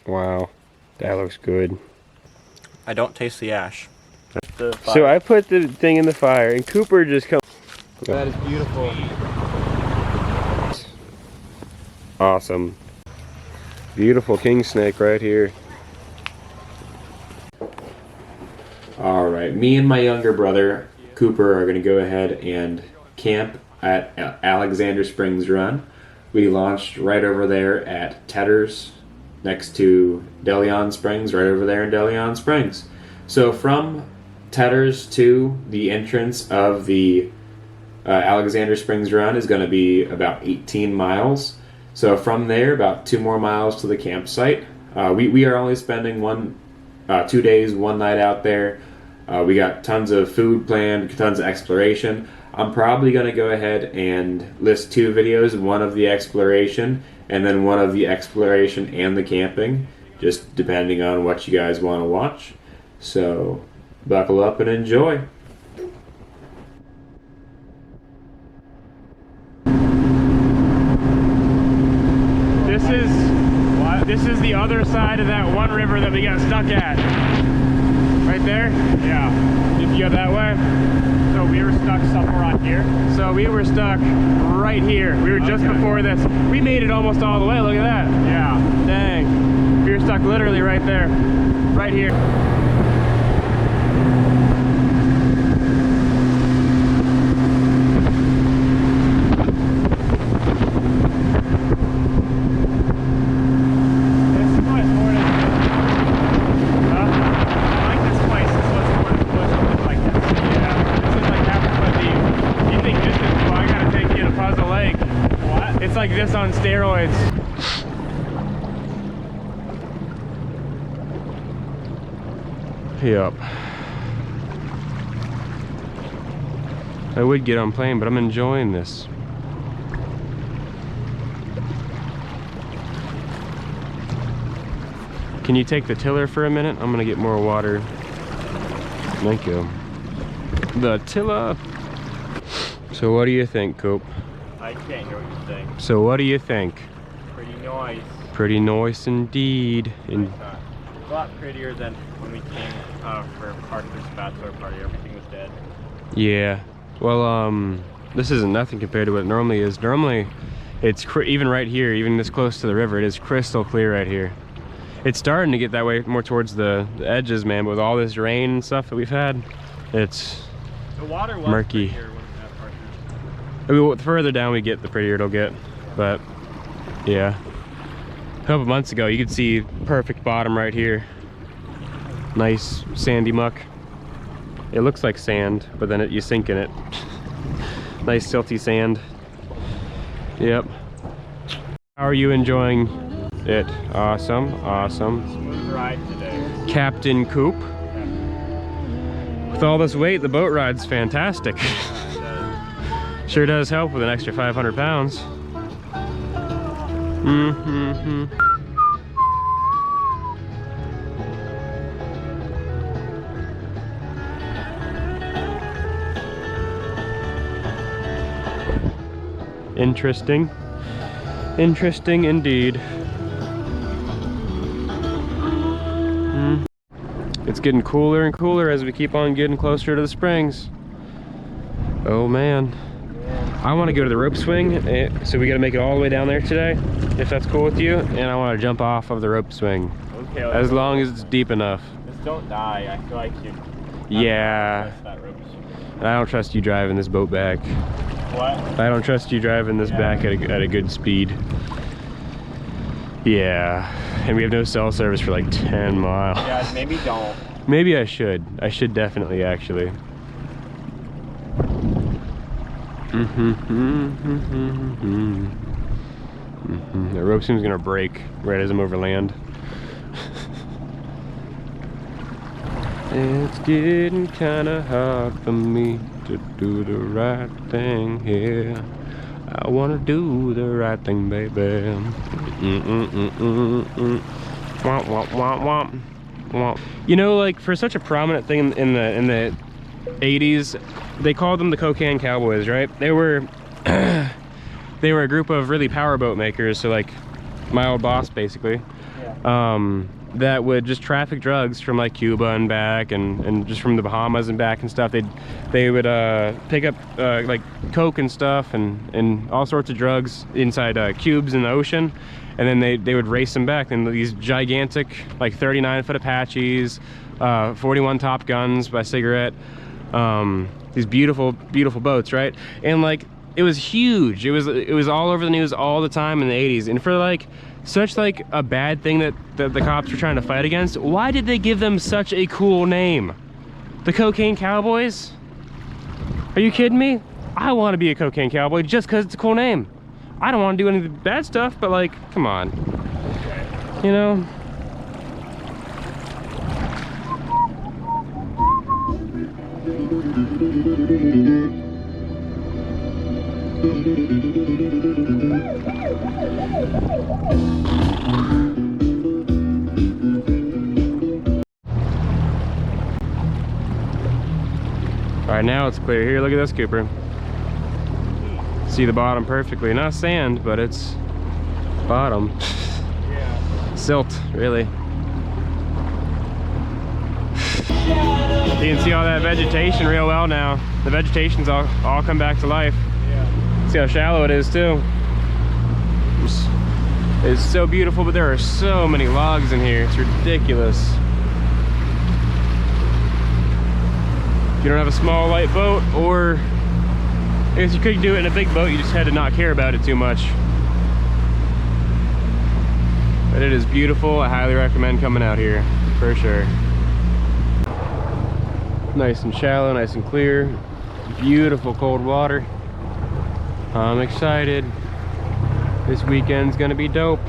Wow, that looks good. I don't taste the ash. So I put the thing in the fire, and Cooper just comes. That is beautiful. Awesome. Beautiful king snake right here. All right, me and my younger brother, Cooper, are gonna go ahead and camp at Alexander Springs Run. We launched right over there at Tedder's, next to DeLeon Springs, right over there in DeLeon Springs. So from Tedder's to the entrance of the Alexander Springs Run is gonna be about 18 miles. So from there, about 2 more miles to the campsite. We are only spending 2 days, 1 night out there. We got tons of food planned, tons of exploration. I'm probably going to go ahead and list 2 videos, one of the exploration and then one of the exploration and the camping, just depending on what you guys want to watch. So buckle up and enjoy. This is the other side of that one river that we got stuck at. Right there? Yeah. If you go that way. So we were stuck somewhere on here? So we were stuck right here. We were just before this. We made it almost all the way. Look at that. Yeah. Dang. We were stuck literally right there. Right here. Like this on steroids. Yep. I would get on plane, but I'm enjoying this. Can you take the tiller for a minute? I'm gonna get more water. Thank you. The tiller. So what do you think, Coop? I can't hear what you're saying. So what do you think? Pretty nice. Pretty nice indeed. A lot prettier than when we came for Arthur's bachelor party. Everything was dead. Yeah. Well, this isn't nothing compared to what it normally is. Normally, it's even right here, even this close to the river, it is crystal clear right here. It's starting to get that way more towards the edges, man. But with all this rain and stuff that we've had, it's the water was murky. Prettier when at Arthur's. I mean, the further down we get, the prettier it'll get. But yeah, a couple months ago, you could see perfect bottom right here. Nice sandy muck. It looks like sand, but then you sink in it. Nice silty sand. Yep. How are you enjoying it? Awesome, awesome. Smooth ride today. Captain Coop. With all this weight, the boat ride's fantastic. Sure does help with an extra 500 pounds. Interesting. Interesting indeed. It's getting cooler and cooler as we keep on getting closer to the springs. Oh man. I want to go to the rope swing, so we got to make it all the way down there today, if that's cool with you. And I want to jump off of the rope swing. Okay. As long as it's deep enough. Just don't die. I feel like you. Yeah. I don't trust you driving this boat back. What? I don't trust you driving this back at a good speed. Yeah. And we have no cell service for like 10 miles. Yeah, maybe don't. Maybe I should. I should definitely, actually. The rope seems gonna break right as I'm over land. It's getting kinda hard for me to do the right thing here. I wanna do the right thing, baby. You know, like for such a prominent thing in the 80s, they called them the Cocaine Cowboys, right? They were they were a group of really powerboat makers. So like my old boss basically. Yeah. That would just traffic drugs from like Cuba and back, and just from the Bahamas and back and stuff. They would pick up like coke and stuff and all sorts of drugs inside cubes in the ocean, and then they would race them back in these gigantic like 39-foot Apaches, 41 Top Guns by Cigarette, these beautiful boats, right? And like it was huge. It was all over the news all the time in the 80s, and for like such like a bad thing that the cops were trying to fight against, why did they give them such a cool name? The Cocaine Cowboys? Are you kidding me? I want to be a cocaine cowboy just because it's a cool name. I don't want to do any of the bad stuff, but like, come on. You know? All right, now it's clear. Here, look at this, Cooper. See the bottom perfectly. Not sand, but it's bottom. Yeah. Silt, really. You can see all that vegetation real well now. The vegetation's all come back to life. Yeah. See how shallow it is too. It's so beautiful, but there are so many logs in here. It's ridiculous. If you don't have a small light boat, or I guess you could do it in a big boat, you just had to not care about it too much. But it is beautiful. I highly recommend coming out here for sure. Nice and shallow, nice and clear, beautiful cold water. I'm excited. This weekend's gonna be dope.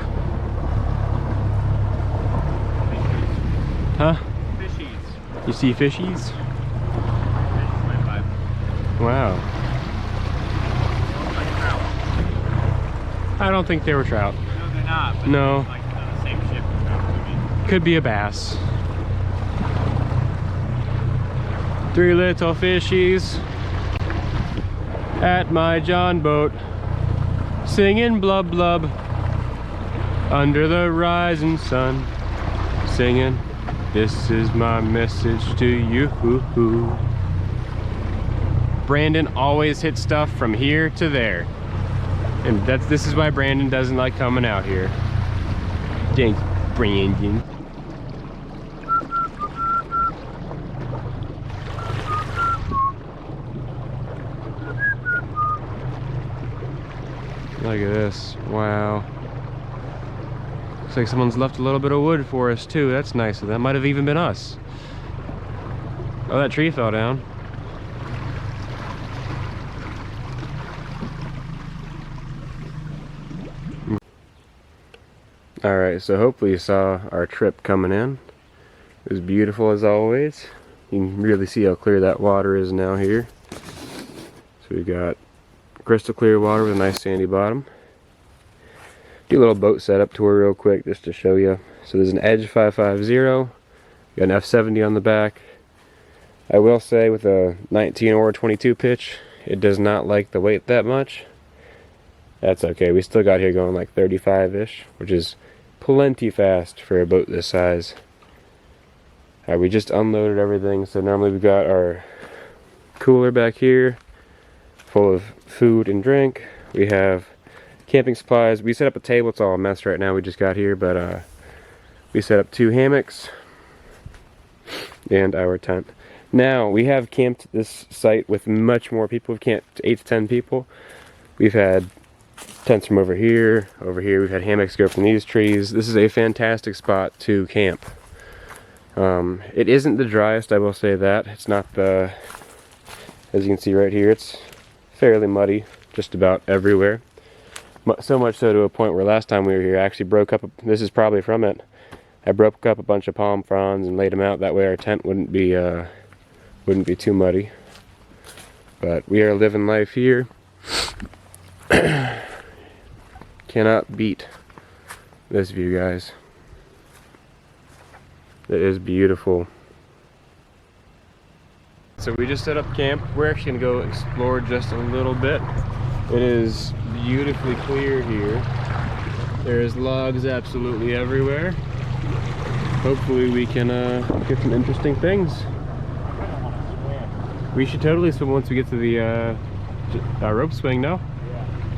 Huh? Fishies. You see fishies? Fish is my vibe. Wow. Like trout. I don't think they were trout. No, they're not. But No. Like the same ship as trout could be. Could be a bass. 3 little fishies at my John boat, singing blub blub under the rising sun, singing, this is my message to you. Brandon always hits stuff from here to there, and this is why Brandon doesn't like coming out here. Thanks, Brandon. Look at this. Wow. Looks like someone's left a little bit of wood for us too. That's nice of them. Might have even been us. Oh, that tree fell down. Alright, so hopefully you saw our trip coming in. It was beautiful as always. You can really see how clear that water is now here. So we got crystal clear water with a nice sandy bottom. Do a little boat setup tour real quick just to show you. So there's an Edge 550, got an F70 on the back. I will say with a 19 or 22 pitch, it does not like the weight that much. That's okay, we still got here going like 35-ish, which is plenty fast for a boat this size. We just unloaded everything, so normally we've got our cooler back here full of food and drink. We have camping supplies. We set up a table. It's all a mess right now. We just got here, but we set up 2 hammocks and our tent. Now, we have camped this site with much more people. We've camped 8 to 10 people. We've had tents from over here. We've had hammocks go from these trees. This is a fantastic spot to camp. It isn't the driest, I will say that. It's not the, as you can see right here, it's fairly muddy just about everywhere. So much so to a point where last time we were here I actually broke up, this is probably from it, I broke up a bunch of palm fronds and laid them out. That way our tent wouldn't be too muddy. But we are living life here. Cannot beat this view, guys. It is beautiful. So we just set up camp. We're actually gonna go explore just a little bit. It is beautifully clear here. There's logs absolutely everywhere. Hopefully we can get some interesting things. I kind of want to swim. We should totally swim once we get to the rope swing, no?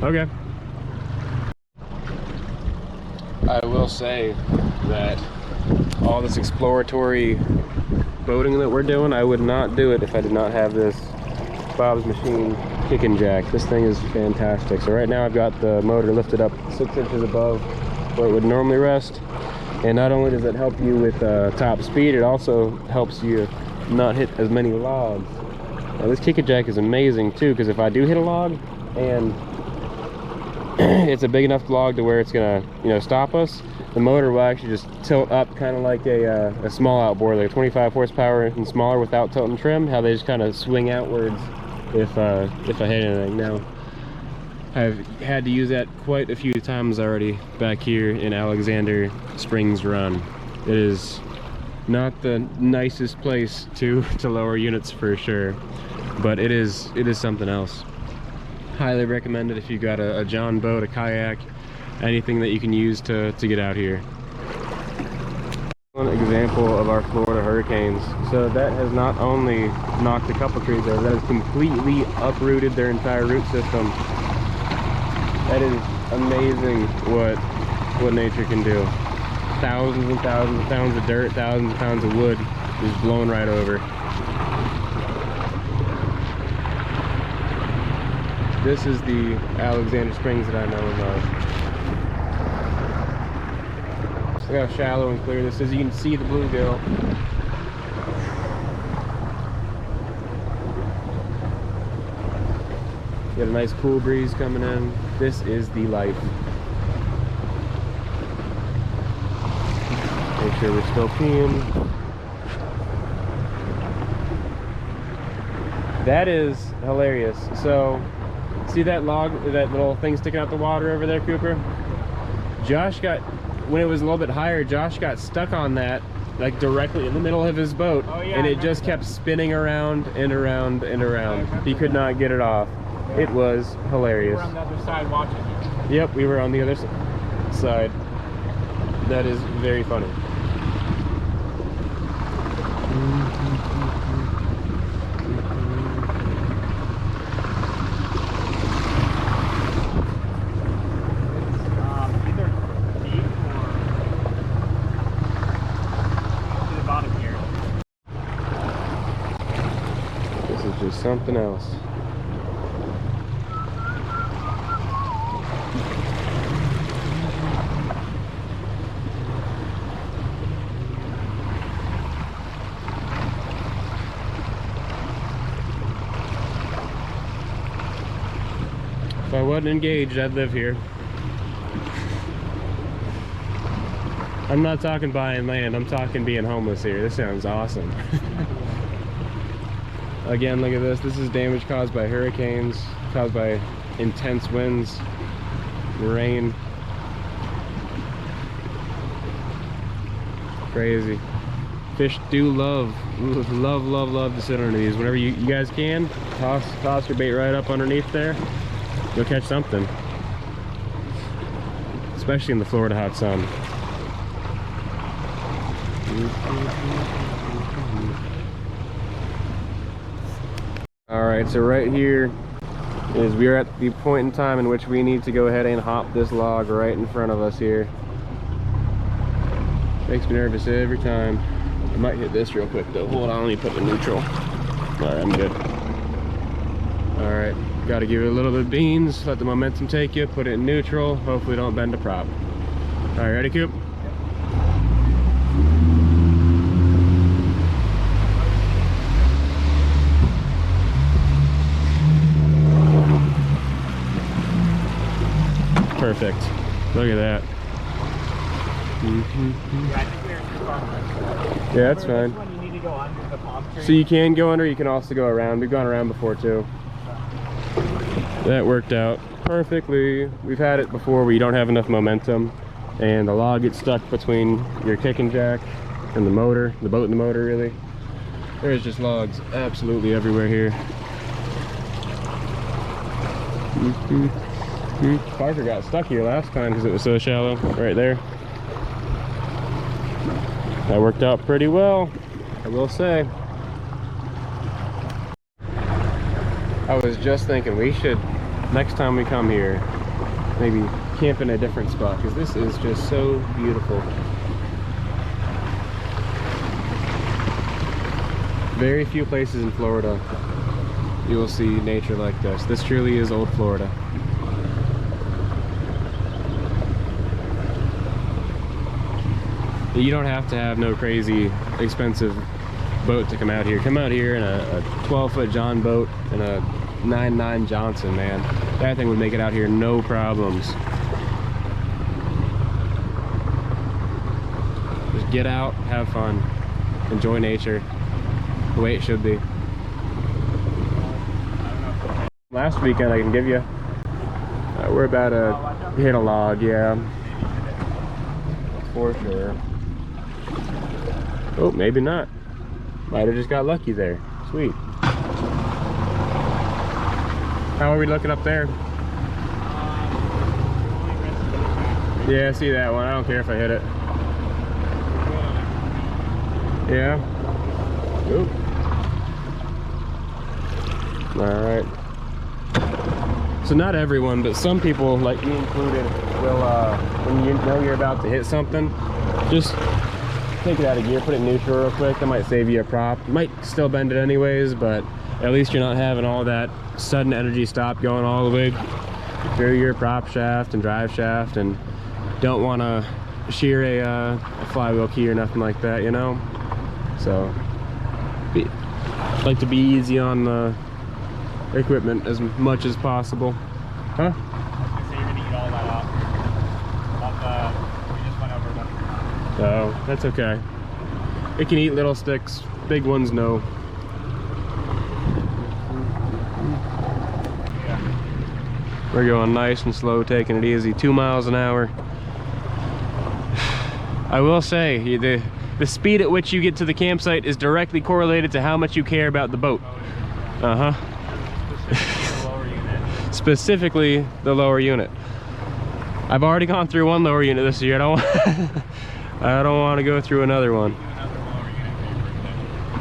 Yeah. Okay. I will say that all this exploratory boating that we're doing, I would not do it if I did not have this Bob's Machine kicking jack. This thing is fantastic. So right now I've got the motor lifted up 6 inches above where it would normally rest. And not only does it help you with top speed, it also helps you not hit as many logs. Now this kicking jack is amazing too, because if I do hit a log and it's a big enough log to where it's gonna, you know, stop us, the motor will actually just tilt up, kind of like a small outboard, like a 25 horsepower and smaller without tilt and trim. How they just kind of swing outwards if I hit anything. Now I've had to use that quite a few times already back here in Alexander Springs Run. It is not the nicest place to lower units for sure, but it is something else. Highly recommend it if you've got a John boat, a kayak, anything that you can use to get out here. One example of our Florida hurricanes. So that has not only knocked a couple trees over, that has completely uprooted their entire root system. That is amazing what nature can do. Thousands and thousands of pounds of dirt, thousands of pounds of wood just blown right over. This is the Alexander Springs that I know and love. Look how shallow and clear this is. You can see the bluegill. Got a nice cool breeze coming in. This is the life. Make sure we're still peeing. That is hilarious. So, see that log, that little thing sticking out the water over there, Cooper? Josh got, when it was a little bit higher, Josh got stuck on that, like directly in the middle of his boat. Oh, yeah, and it just kept spinning around and around and around. He could not get it off. It was hilarious. We were on the other side watching you. Yep, we were on the other side. That is very funny. Either deep or to the bottom here. This is just something else. If I wasn't engaged, I'd live here. I'm not talking buying land, I'm talking being homeless here. This sounds awesome. Again, look at this. This is damage caused by hurricanes, caused by intense winds, rain. Crazy. Fish do love to sit under these. Whenever you guys can, toss your bait right up underneath there. You'll catch something. Especially in the Florida hot sun. Alright, so right here is we're at the point in time in which we need to go ahead and hop this log right in front of us here. Makes me nervous every time. I might hit this real quick though. Hold on, let me put the neutral. Alright, I'm good. Alright, gotta give it a little bit of beans, let the momentum take you, put it in neutral, hopefully don't bend a prop. Alright, ready, Coop? Perfect. Look at that. Yeah, I think we were too far left. Yeah, that's fine. This one you need to go under the palm tree. So you can go under, you can also go around. We've gone around before too. That worked out perfectly. We've had it before where you don't have enough momentum and the log gets stuck between your kicking jack and the motor, the boat and the motor really. There's just logs absolutely everywhere here. Parker got stuck here last time because it was so shallow right there. That worked out pretty well, I will say. I was just thinking we should, next time we come here, maybe camp in a different spot because this is just so beautiful. Very few places in Florida you will see nature like this. This truly is old Florida. You don't have to have no crazy expensive boat to come out here. Come out here in a 12-foot John boat and a 9.9 Johnson, man. That thing would make it out here no problems. Just get out, have fun, enjoy nature the way it should be. Last weekend I can give you. We're about to hit a log, yeah. For sure. Oh, maybe not. Might have just got lucky there. Sweet. How are we looking up there? Yeah, I see that one. I don't care if I hit it. Yeah. Oop. Alright. So not everyone, but some people, like me included, will, when you know you're about to hit something, just take it out of gear, put it in neutral real quick. That might save you a prop. You might still bend it anyways, but at least you're not having all that sudden energy stop going all the way through your prop shaft and drive shaft, and don't want to shear a flywheel key or nothing like that, you know? So, like to be easy on the equipment as much as possible. Huh? So you're gonna eat all that up. We just went over them. So that's okay. It can eat little sticks, big ones no. Yeah. We're going nice and slow, taking it easy, 2 miles an hour. I will say, the speed at which you get to the campsite is directly correlated to how much you care about the boat. Uh-huh. Specifically the lower unit. I've already gone through one lower unit this year. I don't want to go through another one.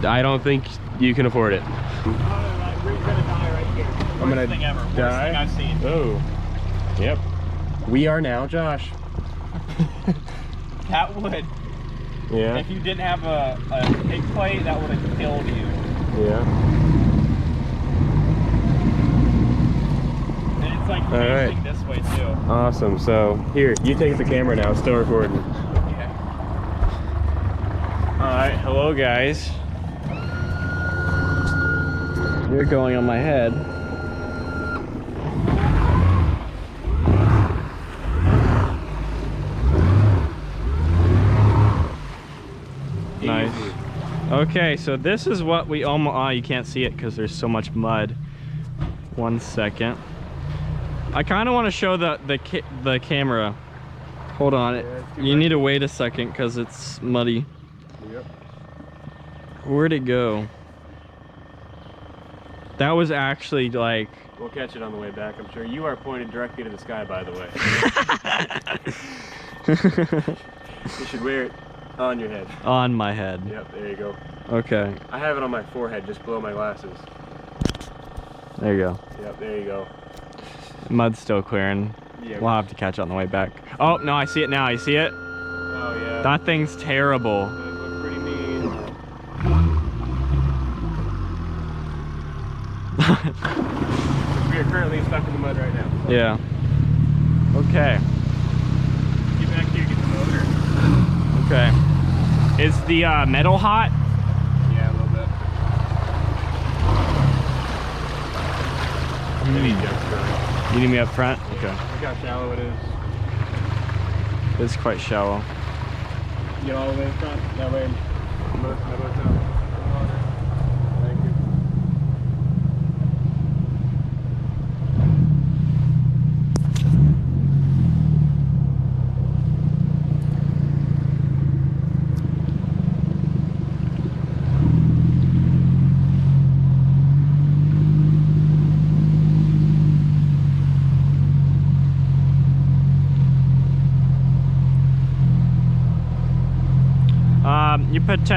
I don't think you can afford it. We're gonna die right here. I'm gonna Worst thing ever. Worst die? thing I've seen. Oh. Yep. We are now, Josh. That would. Yeah. If you didn't have a pig plate, that would have killed you. Yeah. And it's like All right. facing this way too. Awesome. So here, you take the camera now. It's still recording. Okay. Alright, hello guys. You're going on my head. Nice. Okay, so this is what we almost, oh, you can't see it because there's so much mud. 1 second. I kind of want to show the camera. Hold on, you need to wait a second because it's muddy. Yep. Where'd it go? That was actually like... We'll catch it on the way back, I'm sure. You are pointed directly to the sky, by the way. You should wear it on your head. On my head. Yep, there you go. Okay. I have it on my forehead, just below my glasses. There you go. Yep, there you go. Mud's still clearing. Yeah. We'll have to catch it on the way back. Oh, no, I see it now. You see it? Oh, yeah. That thing's terrible. It looks pretty mean. We are currently stuck in the mud right now. So. Yeah. Okay. Get back here, get the motor. Okay. Is the metal hot? Yeah, a little bit. I need you up front. You need me up front? Okay. Look how shallow it is. It's quite shallow. Get all the way in front. That way, most of the boat's out. Thank you.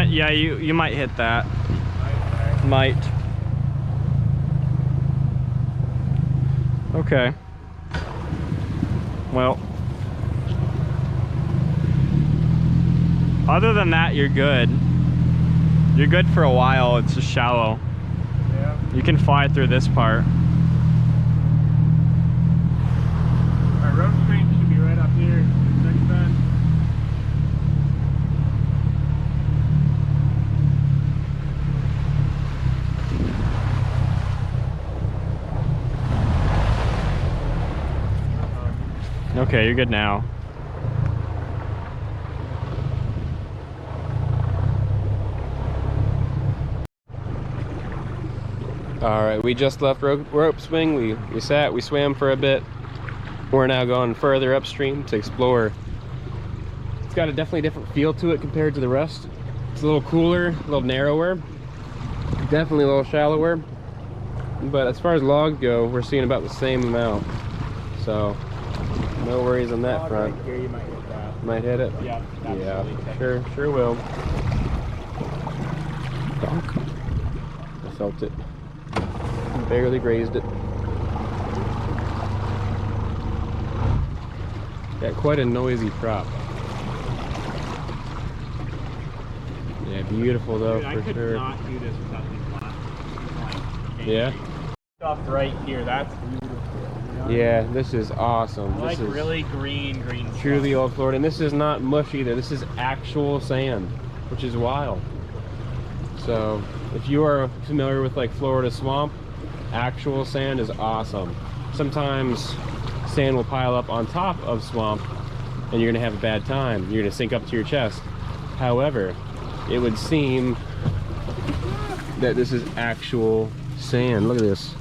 Yeah, you might hit that. Might. Okay. Well. Other than that, you're good. You're good for a while. It's just shallow. Yeah. You can fly through this part. Our rope strength should be right up here. Next bend. Okay, you're good now. All right, we just left rope swing. We sat, we swam for a bit. We're now going further upstream to explore. It's got a definitely different feel to it compared to the rest. It's a little cooler, a little narrower, definitely a little shallower. But as far as logs go, we're seeing about the same amount. So no worries on that front. Right here, you might hit that. Might hit it? Yeah, yeah, sure will. Donk. I felt it. Barely grazed it. Got quite a noisy prop. Yeah, beautiful though. Dude, for I could sure. not do this without these glasses. Like, Yeah. Stuff right here. That's beautiful. You know? Yeah, this is awesome. I like this is really green truly stuff. old Florida, and this is not mush either. This is actual sand, which is wild. So, if you are familiar with like Florida swamp, actual sand is awesome. Sometimes sand will pile up on top of swamp, and you're gonna have a bad time. You're gonna sink up to your chest. However, it would seem that this is actual sand. Look at this.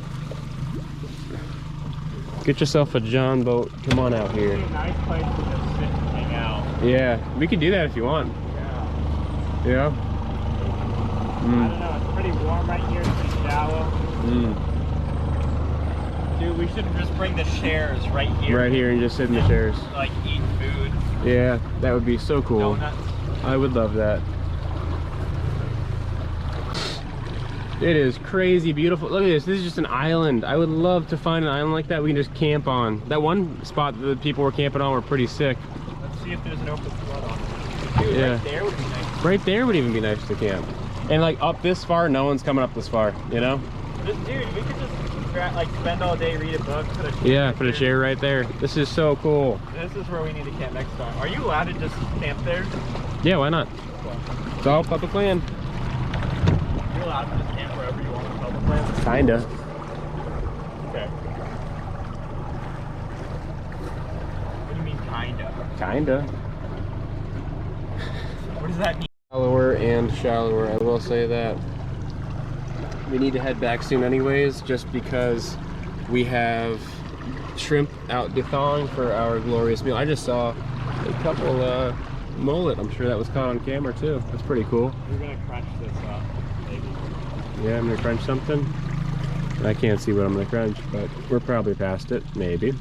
Get yourself a John boat. Come on out here. It's a nice place to just sit and hang out. Yeah, we could do that if you want. Yeah. Yeah. I don't know. It's pretty warm right here. It's pretty shallow. Dude, we should just bring the chairs right here. Right here and just sit in the chairs. Like eat food. Yeah, that would be so cool. Donuts. I would love that. It is crazy beautiful. Look at this. This is just an island. I would love to find an island like that we can just camp on. That one spot that the people were camping on were pretty sick. Let's see if there's an open flood on it. Dude, Yeah. right there would be nice. Right there would even be nice to camp. And like up this far, no one's coming up this far, you know? Dude, we could just like spend all day, read a book, put a chair Yeah, right put a here. chair right there. This is so cool. This is where we need to camp next time. Are you allowed to just camp there? Yeah, why not? It's all public land. You're allowed to just camp wherever you want on public land? Kinda. Okay. What do you mean, kinda? Kinda. What does that mean? Shallower and shallower, I will say that. We need to head back soon anyways, just because we have shrimp out thawing for our glorious meal. I just saw a couple mullet. I'm sure that was caught on camera too. That's pretty cool. We're gonna crunch this up, maybe. Yeah, I'm gonna crunch something. I can't see what I'm gonna crunch, but we're probably past it, maybe.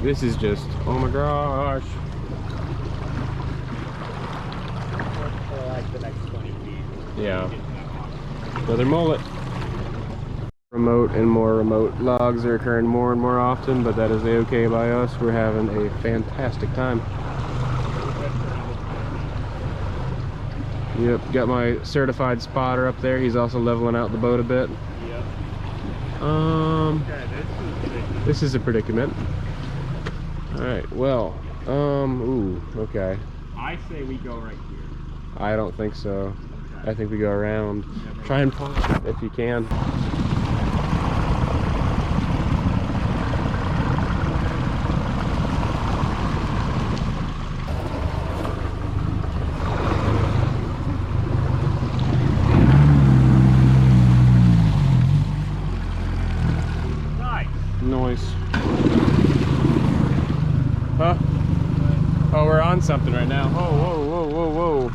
This is just, oh my gosh. For like the next 20 feet. Yeah. Another mullet. Remote and more remote logs are occurring more and more often, but that is a-okay by us. We're having a fantastic time. Yep, got my certified spotter up there. He's also leveling out the boat a bit. Yep. Okay, this is a predicament. Alright, well, ooh, okay. I say we go right here. I don't think so. Okay. I think we go around. Try and pull it if you can. Nice. Noise. Huh? Oh, we're on something right now. Whoa, whoa, whoa, whoa, whoa.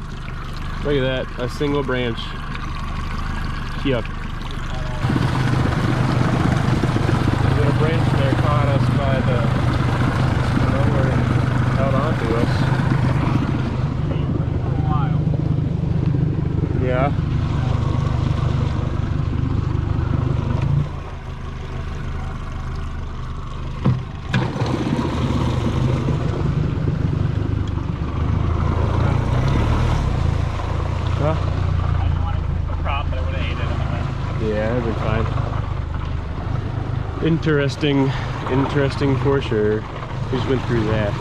Look at that. A single branch. Yup. A little branch there caught us by the... I don't know where it held on Interesting for sure. We just went through that.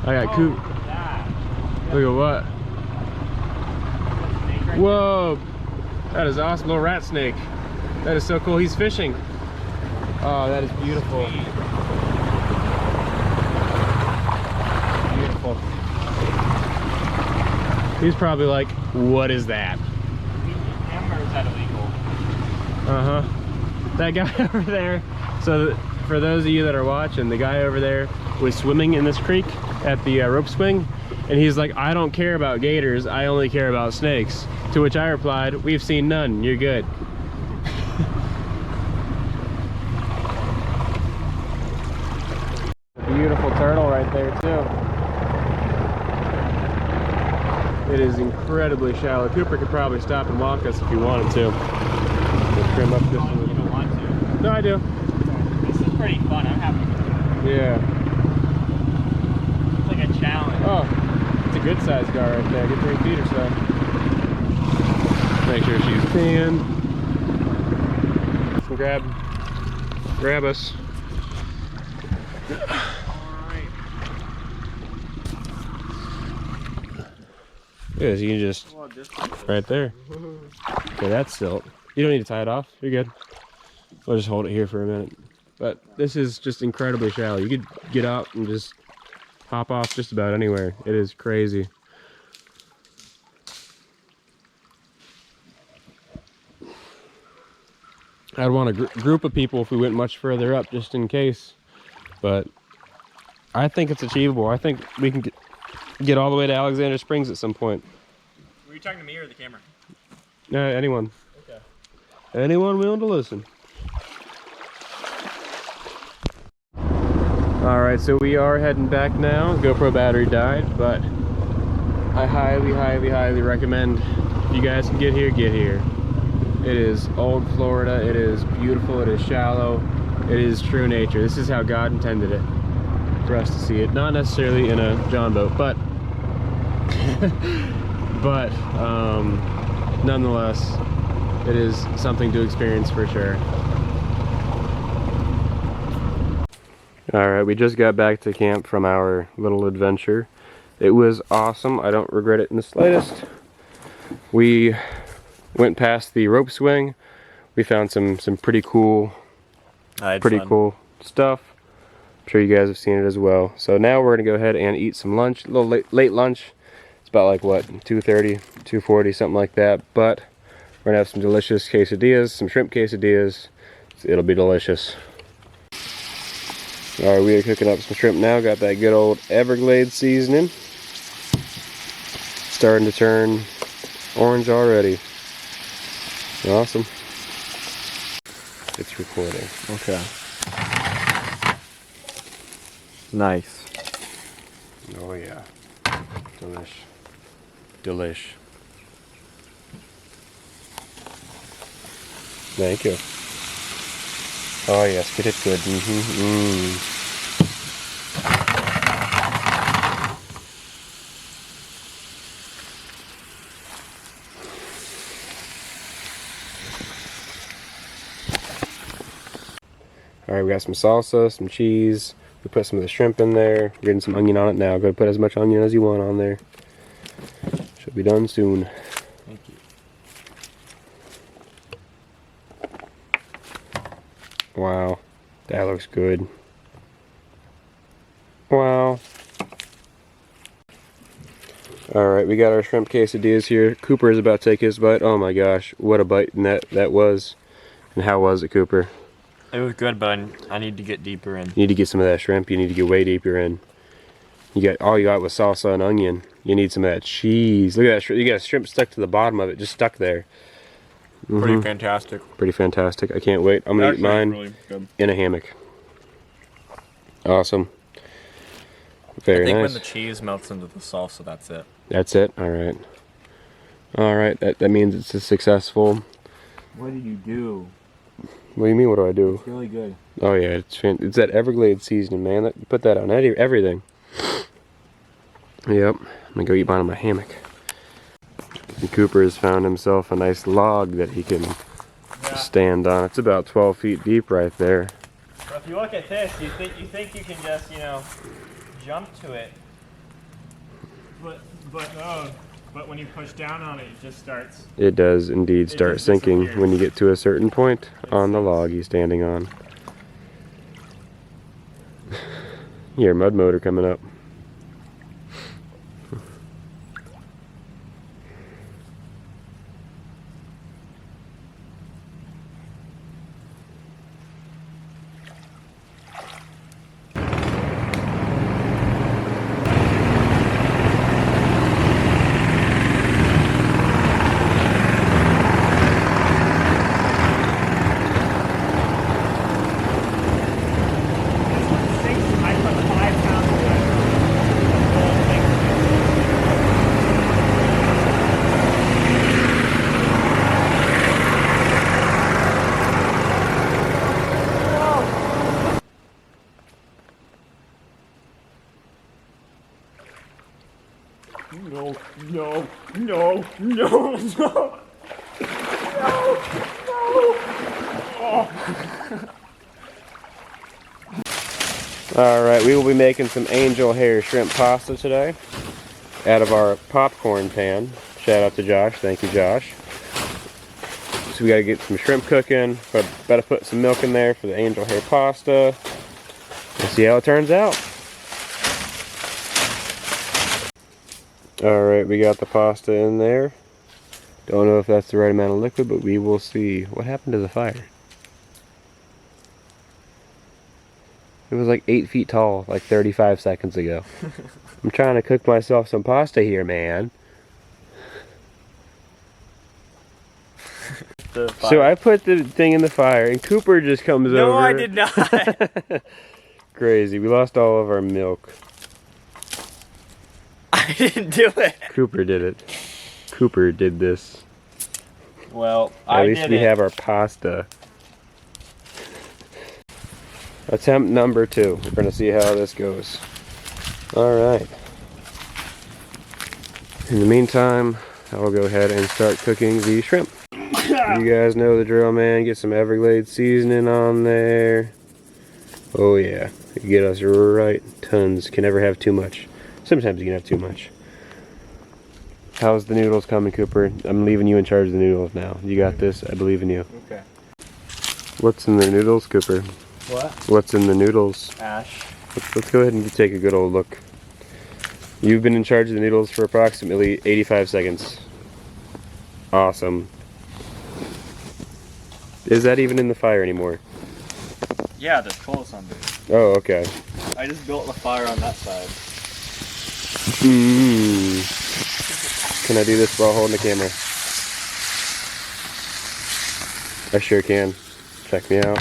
I got coop. Look at what? Whoa! That is awesome, little rat snake. That is so cool. He's fishing. Oh, that is beautiful. Beautiful. He's probably like, what is that? Hammer, is that illegal? Uh-huh. That guy over there. So for those of you that are watching, the guy over there was swimming in this creek at the rope swing, and he's like, I don't care about gators, I only care about snakes. To which I replied, we've seen none, you're good. A beautiful turtle right there too. It is incredibly shallow. Cooper could probably stop and walk us if he wanted to. Just trim up just a little. You don't want to? No, I do. This is pretty fun. I'm having fun. Yeah. It's like a challenge. Oh, it's a good sized gar right there. Good 3 feet or so. Make sure she's pinned. So grab us. Yeah, so you can just right there. Okay, that's silt. You don't need to tie it off. You're good. We'll just hold it here for a minute. But this is just incredibly shallow. You could get out and just hop off just about anywhere. It is crazy. I'd want a group of people if we went much further up, just in case. But I think it's achievable. I think we can get all the way to Alexander Springs at some point. Were you talking to me or the camera? Anyone. Okay. Anyone willing to listen. Alright, so we are heading back now. GoPro battery died, but I highly recommend, if you guys can get here, get here. It is old Florida, it is beautiful, it is shallow, it is true nature. This is how God intended it, for us to see it. Not necessarily in a John boat, but but nonetheless, it is something to experience for sure. Alright, we just got back to camp from our little adventure. It was awesome. I don't regret it in the slightest. We went past the rope swing. We found some pretty cool cool stuff. I'm sure you guys have seen it as well. So now we're gonna go ahead and eat some lunch. A little late lunch. It's about like what, 2:30, 2:40, something like that. But we're gonna have some delicious quesadillas, some shrimp quesadillas. It'll be delicious. Alright, we are cooking up some shrimp now. Got that good old Everglades seasoning. Starting to turn orange already. Awesome. It's recording. Okay. Nice. Oh yeah. Delish. Delish. Thank you. Oh yes, get it good. Alright, we got some salsa, some cheese. We put some of the shrimp in there. We're getting some onion on it now. Go put as much onion as you want on there. Should be done soon. Thank you. Wow, that looks good. Wow. Alright, we got our shrimp quesadillas here. Cooper is about to take his bite. Oh my gosh, what a bite that was. And how was it, Cooper? It was good, but I need to get deeper in. You need to get some of that shrimp. You need to get way deeper in. All you got was salsa and onion. You need some of that cheese. Look at that. You got shrimp stuck to the bottom of it, just stuck there. Pretty fantastic. Pretty fantastic. I can't wait. I'm gonna eat mine really good. in a hammock. Awesome. Very nice. I think when the cheese melts into the salsa, that's it. That's it. All right. All right. That means it's a successful. What did you do? What do you mean? What do I do? It's really good. Oh yeah, it's that Everglades seasoning, man. You put that on everything. Yep. I'm gonna go eat mine in my hammock. And Cooper has found himself a nice log that he can stand on. It's about 12 feet deep right there. So if you look at this, you think you can just, you know, jump to it. But no. But when you push down on it, it just starts. It does indeed start just sinking disappears. when you get to a certain point on the log he's standing on. Your mud motor coming up. I put 5 pounds of that. The whole thing. No, no, no, no, no. Alright, we will be making some angel hair shrimp pasta today out of our popcorn pan. Shout out to Josh. Thank you, Josh. So we gotta get some shrimp cooking, but better put some milk in there for the angel hair pasta. We'll see how it turns out. Alright, we got the pasta in there. Don't know if that's the right amount of liquid, but we will see. What happened to the fire? It was like 8 feet tall, like 35 seconds ago. I'm trying to cook myself some pasta here, man. So I put the thing in the fire, and Cooper just comes over. No, I did not. Crazy. We lost all of our milk. I didn't do it. Cooper did it. Cooper did this. Well, At least we have our pasta. Attempt number 2. We're going to see how this goes. Alright. In the meantime, I will go ahead and start cooking the shrimp. You guys know the drill, man. Get some Everglades seasoning on there. Oh yeah. You get us right. Tons. Can never have too much. Sometimes you can have too much. How's the noodles coming, Cooper? I'm leaving you in charge of the noodles now. You got this. I believe in you. Okay. What's in the noodles, Cooper? What? What's in the noodles? Ash. Let's go ahead and take a good old look. You've been in charge of the noodles for approximately 85 seconds. Awesome. Is that even in the fire anymore? Yeah, there's coals under it. Oh, okay. I just built the fire on that side. Can I do this while holding the camera? I sure can. Check me out.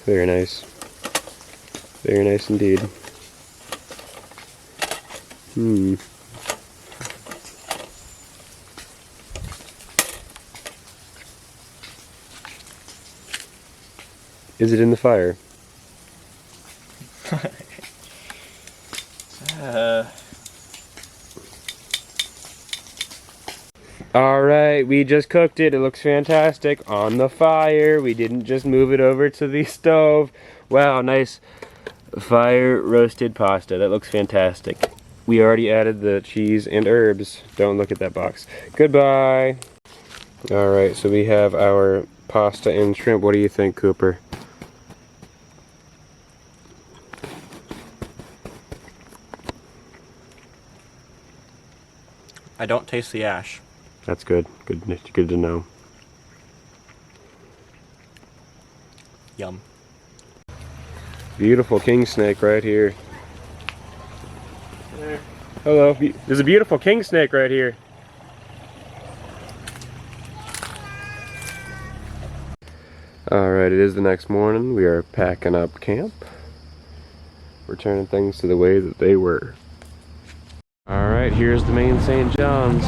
Very nice. Very nice indeed. Is it in the fire? Alright, we just cooked it. It looks fantastic on the fire. We didn't just move it over to the stove. Wow, nice fire roasted pasta. That looks fantastic. We already added the cheese and herbs. Don't look at that box. Goodbye. Alright, so we have our pasta and shrimp. What do you think, Cooper? I don't taste the ash. That's good. Good to know. Yum. Beautiful king snake right here. There. Hello. There's a beautiful king snake right here. Alright, it is the next morning. We are packing up camp. Returning things to the way that they were. Alright, here's the main St. John's.